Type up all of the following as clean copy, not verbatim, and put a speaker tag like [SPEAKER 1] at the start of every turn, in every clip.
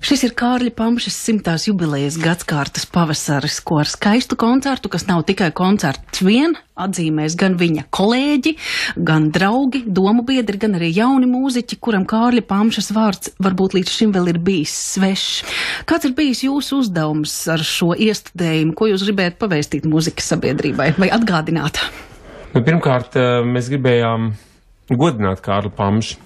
[SPEAKER 1] Šis ir Kārļa Pamšas 100. jubilejas gadskārtas pavasaris, ko ar skaistu koncertu, kas nav tikai koncerts vien, atzīmēs gan viņa kolēģi, gan draugi, domu biedri, gan arī jauni mūziķi, kuram Kārļa Pamšas vārds varbūt līdz šim vēl ir bijis svešs. Kāds ir bijis jūsu uzdevums ar šo iestudējumu? Ko jūs gribētu pavēstīt mūzikas sabiedrībai vai atgādināt?
[SPEAKER 2] Pirmkārt, mēs gribējām godināt Kārli Pamšu.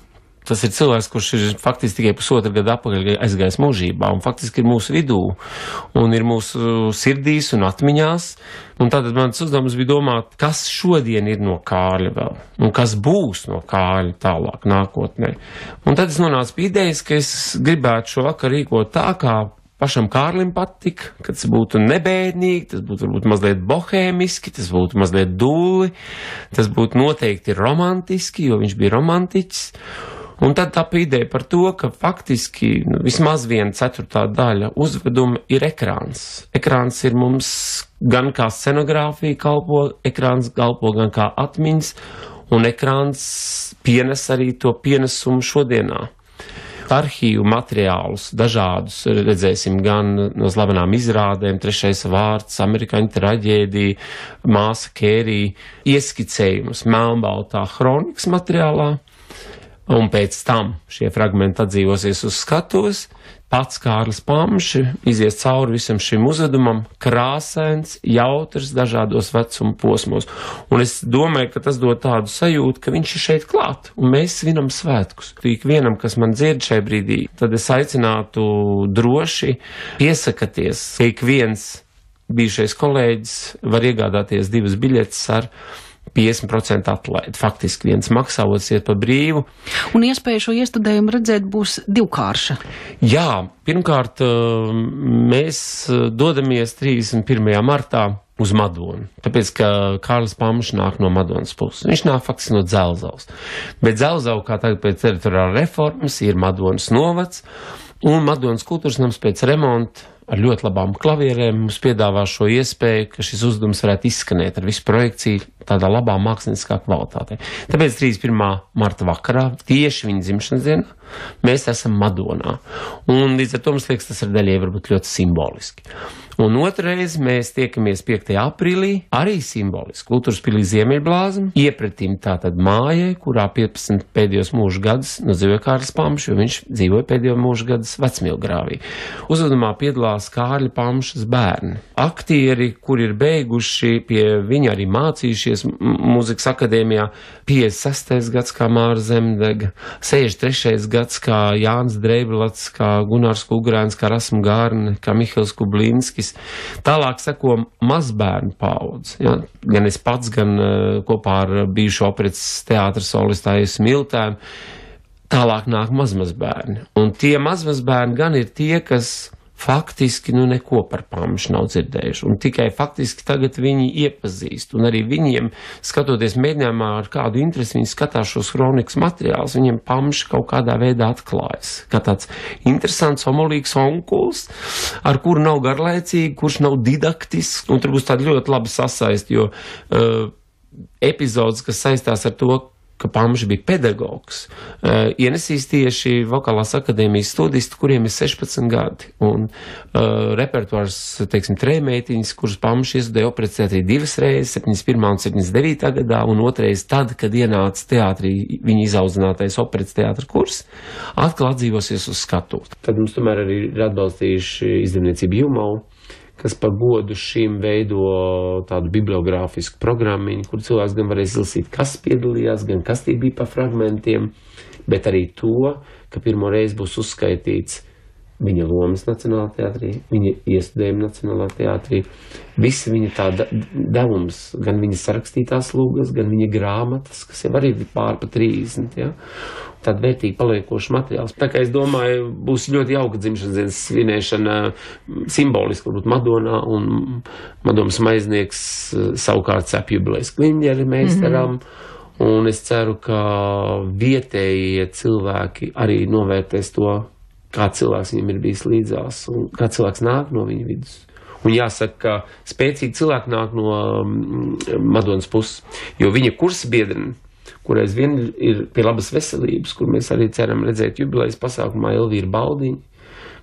[SPEAKER 2] Tas ir cilvēks, kurš ir faktiski tikai pusotru gadu atpakaļ aizgājis mūžībā un faktiski ir mūsu vidū un ir mūsu sirdīs un atmiņās. Un tātad mans uzdevums bija domāt, kas šodien ir no Kārļa vēl un kas būs no Kārļa tālāk nākotnē. Un tad es nonācu pie idejas, ka es gribētu šo vakaru rīkot tā, kā pašam Kārlim patika, ka tas būtu nebēdnīgi, tas būtu varbūt mazliet bohēmiski, tas būtu mazliet dulli, tas būtu noteikti romantiski, jo viņš bija romantiķis. Un tad tā ideja par to, ka faktiski vismaz 1/4 daļa uzveduma ir ekrāns. Ekrāns ir mums gan kā scenogrāfija kalpo, ekrāns kalpo gan kā atmiņas, un ekrāns pienes arī to pienesumu šodienā. Arhīvu materiālus dažādus redzēsim gan no slavenām izrādēm, Trešais vārds, Amerikāņu traģēdija, Māsa Kērija, ieskicējumus melnbaltā kronikas materiālā. Un pēc tam šie fragmenti atdzīvosies uz skatuves. Pats Kārlis Pamši izies cauri visam šim uzvedumam, krāsains, jautrs, dažādos vecuma posmos. Un es domāju, ka tas dod tādu sajūtu, ka viņš ir šeit klāt, un mēs svinam svētkus. Ik vienam, kas man dzird šai brīdī, tad es aicinātu droši piesakaties, ka ik viens bijušais kolēģis var iegādāties 2 biļetes ar 50% atlaidi. Faktiski viens maksā, otrs iet pa brīvu.
[SPEAKER 1] Un iespēja šo iestudējumu redzēt būs divkārša.
[SPEAKER 2] Jā, pirmkārt, mēs dodamies 31. martā uz Madonu. Tāpēc, ka Kārlis Pamšs nāk no Madonas puses. Viņš nāk faktiski no Dzelzavas. Bet Dzelzava, kā tagad pēc teritoriāla reformas, ir Madonas novads, un Madonas kultūras nams pēc remonta ar ļoti labām klavierēm mums piedāvā šo iespēju, ka šis uzdevums varētu izskanēt ar visu projekciju tādā labā mākslinieckā kvalitātē. Tāpēc 31. marta vakarā, tieši viņa dzimšanas dienā, mēs esam Madonā. Un līdz ar to mums liekas, tas ir daļai varbūt ļoti simboliski. Un otrais mēs tiekamies 5. aprīlī, arī simboliski, Kultūras pilī Ziemeļblāzma, iepretim tātad mājai, kurā 15 pēdējos mūža gadus nodzīvoja Kārlis Pamšs, jo viņš dzīvoja pēdējo mūža gadus Vecmilgrāvī. Uzvedumā piedalās Kārļa Pamšas bērni. Aktieri, kuri ir beiguši, pie viņa arī mācījušies mūzikas akadēmijā, 56. gads kā Māra Zemdega, 63. gads kā Jānis Dreibelats, kā Gunārs Kugrēns, kā Rasmu Gārne, kā Mihils Kublinskis. Tālāk seko mazbērnu paudze. Ja? Gan es pats, gan kopā ar bijušo operetes teātra solistu Aisu Smiltēnu. Tālāk nāk mazbērni. Un tie mazbērni gan ir tie, kas faktiski neko par Pamšu nav dzirdējuši. Un tikai faktiski tagad viņi iepazīst. Un arī viņiem, skatoties mēģinājumā ar kādu interesi, viņi skatās šos kronikas materiālus, viņiem Pamša kaut kādā veidā atklājas. Kā tāds interesants, homolīgs onkuls, ar kuru nav garlaicīgi, kurš nav didaktisks. Un tur būs tāda ļoti laba sasaist, jo epizodes, kas saistās ar to, ka Pamšs bija pedagogs, ienesīs tieši Vokālās akadēmijas studisti, kuriem ir 16 gadi. Un repertuārs, teiksim, trejmeitiņas, kuras Pamšs iestudēja operetes teātrī 2 reizes, 71. un 79. gadā, un otrais tad, kad ienāca teātrī viņa izaudzinātais operetes teātra kurs, atkal atdzīvosies uz skatuves. Tad mums tomēr arī ir atbalstījuši izdevniecību Jumau, kas par godu šim veido tādu bibliogrāfisku programmiņu, kur cilvēks gan varēs izlasīt, kas piedalījās, gan kas tie bija pa fragmentiem, bet arī to, ka pirmo reizi būs uzskaitīts viņa lomas Nacionālajā teātrī, viņa iestudējuma Nacionālajā teātrī, visi viņa tā devums, gan viņa sarakstītās lūgas, gan viņa grāmatas, kas jau arī ir pār pa 30, ja? Tāda vērtīgi paliekoša materiāls. Tā kā es domāju, būs ļoti jauka dzimšanas dienas svinēšana, simboliski varbūt Madonā, un Madonas maiznieks savukārt cep jubilejas kliņģeri meistaram, un es ceru, ka vietējie cilvēki arī novērtēs to, kā cilvēks viņam ir bijis līdzās, un kā cilvēks nāk no viņa vidus. Un jāsaka, ka spēcīgi cilvēki nāk no Madonas puses, jo viņa kursbiedrene, kur aizvien ir pie labas veselības, kur mēs arī ceram redzēt jubilejas pasākumā, Elvīra Baldiņa,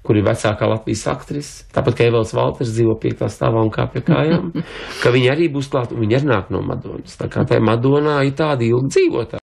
[SPEAKER 2] kur ir vecākā Latvijas aktrise, tāpat kā Evalds Valters dzīvo 5. stāvā un kā pie kājām, ka viņi arī būs klāt, un viņi arī nāk no Madonas. Tā kā tā Madonā ir tāda ilga dzīvotā.